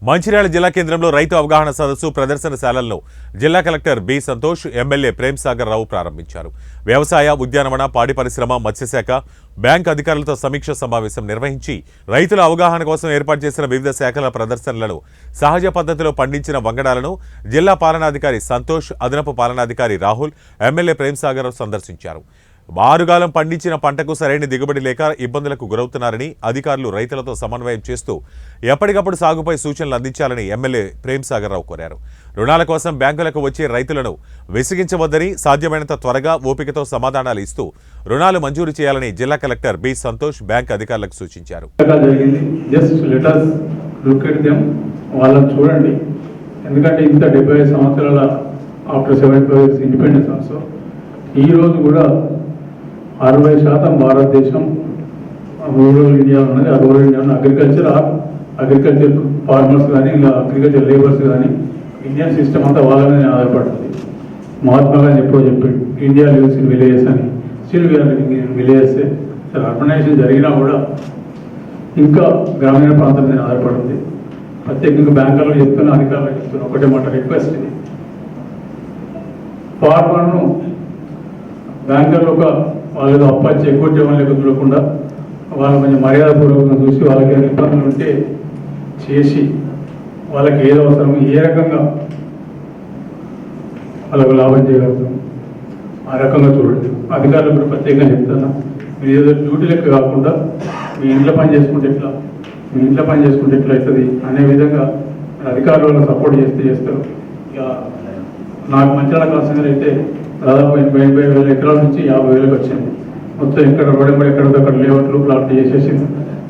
మంచిర్యాల జిల్లా కేంద్రంలో రైతు అవగాహన సదస్సు ప్రదర్శనశాలలను జిల్లా collector B Santosh, MLA Prem Sagar Rao ప్రారంభించారు. వ్యవసాయ, ఉద్యానవన, పాడి పరిశ్రమ, మత్స్యశాఖ, బ్యాంక్ అధికారులతో సమీక్ష సమావేశం నిర్వహించి రైతుల అవగాహన కోసం ఏర్పాటు చేసిన వివిధ శాఖల ప్రదర్శనలను, సహజ పద్ధతిలో పండించిన వంగడాలను జిల్లా పాలనాధికారి సంతోష్, అదనపు పాలనాధికారి రాహుల్, ఎమ్మెల్యే ప్రేమ్ సాగర్ రావు సందర్శించారు. ఆరుగాలం పండించిన పంటకు సరైన దిగుబడి లేక ఇబ్బందులకు గురవుతున్నారని అధికారులు రైతులతో సమన్వయం చేస్తూ ఎప్పటికప్పుడు సాగుపై సూచనలు అందించాలని ఎమ్మెల్యే ప్రేమ్ సాగర్ రావు కోరారు. రుణాల కోసం బ్యాంకులకు వచ్చే రైతులను విసిగించవద్దని, సాధ్యమైనంత త్వరగా ఓపికతో సమాధానాలు ఇస్తూ రుణాలు మంజూరు చేయాలని జిల్లా కలెక్టర్ బి సంతోష్ బ్యాంక్ అధికారులకు సూచించారు. ఎందుకంటే ఇంత 75 సంవత్సరాల ఆఫ్టర్ 75 years ఇండిపెండెన్స్ ఆల్సో ఈ రోజు కూడా 60% భారతదేశం రూరల్ ఇండియా ఉన్నది. ఆ రూరల్ ఇండియా అగ్రికల్చర్ ఫార్మర్స్ కానీ ఇలా అగ్రికల్చర్ లేబర్స్ కానీ ఇండియన్ సిస్టమ్ అంతా వాళ్ళ మీద ఆధారపడుతుంది. మహాత్మా గాంధీ ఎప్పుడో చెప్పాడు, ఇండియా లివ్స్ ఇన్ విలేజెస్ అని. Still we are living in villages. Urbanisation జరిగినా కూడా ఇంకా గ్రామీణ ప్రాంతం మీద ఆధారపడుతుంది. ప్రత్యేకంగా బ్యాంకుల్లో చెప్తున్నా, అధికారులు చెప్తున్నా, ఒకటే మాట రిక్వెస్ట్ ఇది. ఫార్మర్ను బ్యాంకర్లు వాళ్ళు అప్పచ్చి ఎక్కువ చేయడం చూడకుండా వాళ్ళు కొంచెం మర్యాదపూర్వకంగా చూసి వాళ్ళకి ఏదైనా ఇబ్బందులు ఉంటే చేసి వాళ్ళకి ఏదో అవసరం ఏ రకంగా వాళ్ళకు లాభం చేయగలుగుతాం ఆ రకంగా చూడండి. అధికారులు కూడా ప్రత్యేకంగా చెప్తున్నా, మీరు ఏదో డ్యూటీ లెక్క కాకుండా మీ ఇంట్లో పని చేసుకుంటే ఎట్లా అవుతుంది అనే విధంగా అధికారులు వాళ్ళకి సపోర్ట్ చేస్తారు. ఇక నాకు మంచిగా కావాల్సింది అయితే దాదాపు 80,000 ఎకరాల నుంచి 50,000 వచ్చింది. మొత్తం ఎక్కడ పడబడి ఎక్కడ లేఅవుట్లు ప్లాట్ చేసేసింది.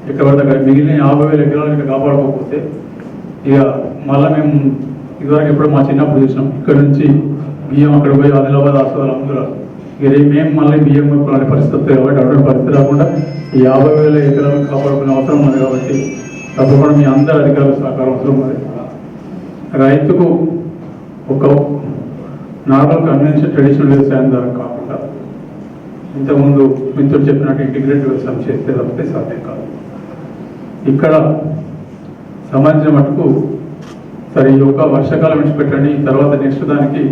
ఎక్కడ పడితే మిగిలిన 50,000 ఎకరాలు ఇంకా కాపాడుకోకపోతే ఇక మళ్ళీ మేము ఇదివరకు ఎప్పుడు మా చిన్నప్పుడు చూసినాం, ఇక్కడ నుంచి బియ్యం అక్కడ పోయి ఆదిలాబాద్ హాస్పిటల్ అందరూ ఇక మేము మళ్ళీ బియ్యం కొనుక్కునే పరిస్థితి వస్తుంది. కాబట్టి అటువంటి పరిస్థితి రాకుండా ఈ 50,000 ఎకరాలను కాపాడుకునే అవసరం ఉంది. కాబట్టి తప్పకుండా మీ అందరి అధికారుల సహకారం అవసరం ఉంది. రైతుకు ఒక నార్మల్ కన్వెన్షన్ ట్రెడిషనల్ వ్యవసాయం ద్వారా కాకుండా ఇంతకుముందు మిత్రుడు చెప్పినట్టు ఇంటిగ్రేటెడ్ వ్యవసాయం చేస్తే తప్పితే సాధ్యం కాదు. ఇక్కడ సంబంధించిన మటుకు సరే ఈ యొక్క వర్షాకాలం విడిచిపెట్టండి, తర్వాత నెక్స్ట్ దానికి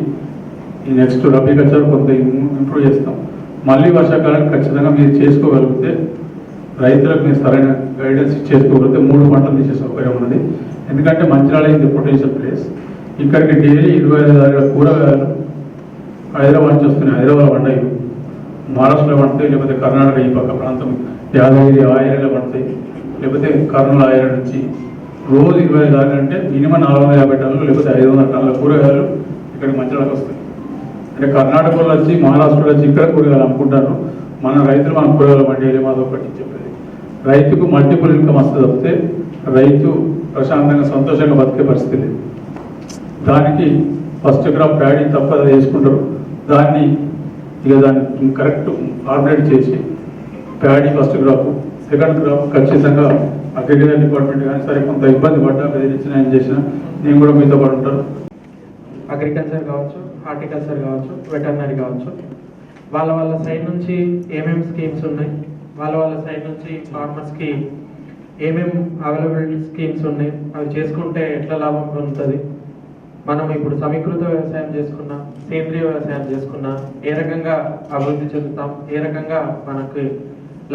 ఈ నెక్స్ట్ రబీ కల్చర్ కొంత ఇంప్రూవ్ చేస్తాం. మళ్ళీ వర్షాకాలానికి ఖచ్చితంగా మీరు చేసుకోగలిగితే రైతులకు మీరు సరైన గైడెన్స్ చేసుకోగలిగితే 3 పంటలు తీసే సౌకర్యం ఉన్నది. ఎందుకంటే మంచిర్యాల ఇది పొటెన్షియల్ ప్లేస్. ఇక్కడికి డైలీ 25,000 కూరగాయలు హైదరాబాద్ నుంచి వస్తున్నాయి. హైదరాబాద్ పండాయి, మహారాష్ట్రలో పండుతాయి, లేకపోతే కర్ణాటక ఈ పక్క ప్రాంతం యాదగిరి ఆయరలో పండుతాయి, లేకపోతే కర్నూలు ఆయర నుంచి రోజు 25,000 అంటే మినిమం 450 టన్నులు లేకపోతే 500 టన్నుల కూరగాయలు ఇక్కడికి మంచిర్యాలకు వస్తాయి. అంటే కర్ణాటకలో వచ్చి మహారాష్ట్రలో వచ్చి ఇక్కడ కూరగాయలు అమ్ముకుంటారు. మన రైతులు మన కూరగాయలు పండియలేమో అదొకటి చెప్పేది. రైతుకు మల్టిపుల్ ఇన్కమ్ వస్తుంది తప్పితే రైతు ప్రశాంతంగా సంతోషంగా బతికే పరిస్థితి లేదు. దానికి ఫస్ట్ క్రాప్ ప్యాడీ తప్పదు చేసుకుంటారు. దాన్ని కరెక్ట్ ఆర్డినేట్ చేసి paddy first crop, second crop ఖచ్చితంగా అగ్రికల్చర్ డిపార్ట్మెంట్ కానీ సరే కొంత ఇబ్బంది పడ్డా బెదిరించిన ఏం చేసినా నేను కూడా మీతో పాటు ఉంటాను. అగ్రికల్చర్ కావచ్చు, హార్టికల్చర్ కావచ్చు, వెటర్నరీ కావచ్చు, వాళ్ళ సైడ్ నుంచి ఏమేమి స్కీమ్స్ ఉన్నాయి, వాళ్ళ సైడ్ నుంచి ఫార్మర్స్కి ఏమేమి అవైలబుల్ స్కీమ్స్ ఉన్నాయి, అవి చేసుకుంటే ఎట్లా లాభం పొందుతుంది, మనం ఇప్పుడు సమీకృత వ్యవసాయం చేసుకున్నా, సేంద్రియ వ్యవసాయం చేసుకున్నా ఏ రకంగా అభివృద్ధి చెందుతాం, ఏ రకంగా మనకి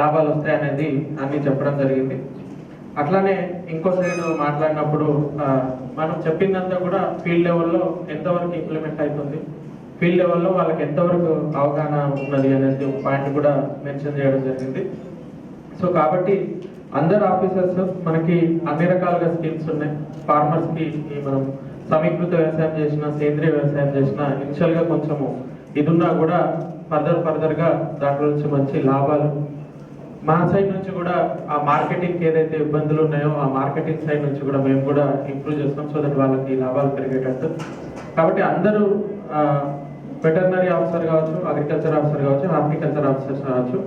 లాభాలు వస్తాయి అనేది అన్నీ చెప్పడం జరిగింది. అట్లానే ఇంకో సైడ్ మాట్లాడినప్పుడు మనం చెప్పిందంతా కూడా ఫీల్డ్ లెవెల్లో ఎంతవరకు ఇంప్లిమెంట్ అవుతుంది, ఫీల్డ్ లెవెల్లో వాళ్ళకి ఎంతవరకు అవగాహన ఉన్నది అనేది ఒక పాయింట్ కూడా మెన్షన్ చేయడం జరిగింది. సో కాబట్టి అందరు ఆఫీసర్స్ మనకి అన్ని రకాలుగా స్కీమ్స్ ఉన్నాయి. ఫార్మర్స్కి మనం సమీకృత వ్యవసాయం చేసిన, సేంద్రియ వ్యవసాయం చేసిన ఇనిషియల్గా కొంచెము ఇది ఉన్నా కూడా ఫర్దర్గా దాంట్లో నుంచి మంచి లాభాలు మా సైడ్ నుంచి కూడా ఆ మార్కెటింగ్కి ఏదైతే ఇబ్బందులు ఉన్నాయో ఆ మార్కెటింగ్ సైడ్ నుంచి కూడా మేము కూడా ఇంప్రూవ్ చేస్తాం. సో దట్ వాళ్ళకి లాభాలు పెరిగేటట్టు. కాబట్టి అందరూ వెటర్నరీ ఆఫీసర్ కావచ్చు, అగ్రికల్చర్ ఆఫీసర్ కావచ్చు, హార్టికల్చర్ ఆఫీసర్స్ కావచ్చు,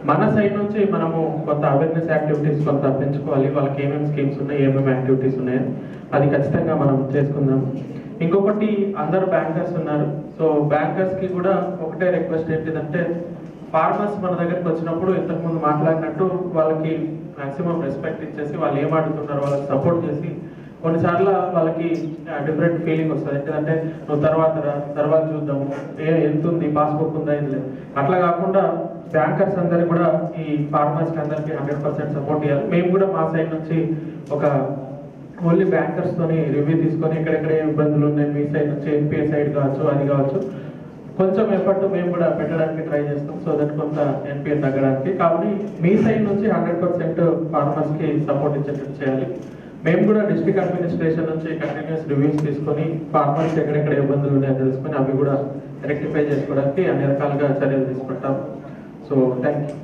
మన సైడ్ నుంచి మనము కొంత అవేర్నెస్ యాక్టివిటీస్ కొంత పెంచుకోవాలి. వాళ్ళకి ఏమేమి స్కీమ్స్ ఉన్నాయి, ఏమేమి యాక్టివిటీస్ ఉన్నాయి అది ఖచ్చితంగా మనం చేసుకుందాం. ఇంకొకటి అందరూ బ్యాంకర్స్ ఉన్నారు. సో బ్యాంకర్స్కి కూడా ఒకటే రిక్వెస్ట్ ఏంటిదంటే ఫార్మర్స్ మన దగ్గరికి వచ్చినప్పుడు ఇంతకుముందు మాట్లాడినట్టు వాళ్ళకి మ్యాక్సిమం రెస్పెక్ట్ ఇచ్చేసి వాళ్ళు ఏం అడుగుతున్నారో వాళ్ళకి సపోర్ట్ చేసి కొన్నిసార్లు వాళ్ళకి డిఫరెంట్ ఫీలింగ్ వస్తుంది ఏంటంటే నువ్వు తర్వాత చూద్దాము ఎంత ఉంది పాస్బుక్ ఉందా ఇది లేదు అట్లా కాకుండా బ్యాంకర్స్ అందరికి కూడా ఈ ఫార్మర్స్కి అందరికి 100% సపోర్ట్ చేయాలి. మేము కూడా మా సైడ్ నుంచి ఒక ఓన్లీ బ్యాంకర్స్ తోని రివ్యూ తీసుకొని ఎక్కడెక్కడ ఇబ్బందులు ఉన్నాయి మీ సైడ్ నుంచి ఎన్పిఏ సైడ్ కావచ్చు అది కావచ్చు కొంచెం ఎఫర్ట్ మేము కూడా పెట్టడానికి ట్రై చేస్తాం. సో దట్ కొంత ఎన్పిఏ తగ్గడానికి కాబట్టి మీ సైడ్ నుంచి 100% ఫార్మర్స్కి సపోర్ట్ ఇచ్చేటట్టు చేయాలి. మేము కూడా డిస్ట్రిక్ట్ అడ్మినిస్ట్రేషన్ నుంచి కంటిన్యూస్ రివ్యూస్ తీసుకొని ఫార్మర్స్ ఎక్కడెక్కడ ఇబ్బందులు ఉన్నాయో తెలుసుకొని అవి కూడా రెక్టిఫై చేసుకోవడానికి అన్ని రకాలుగా చర్యలు తీసుకుంటాం. So thank you.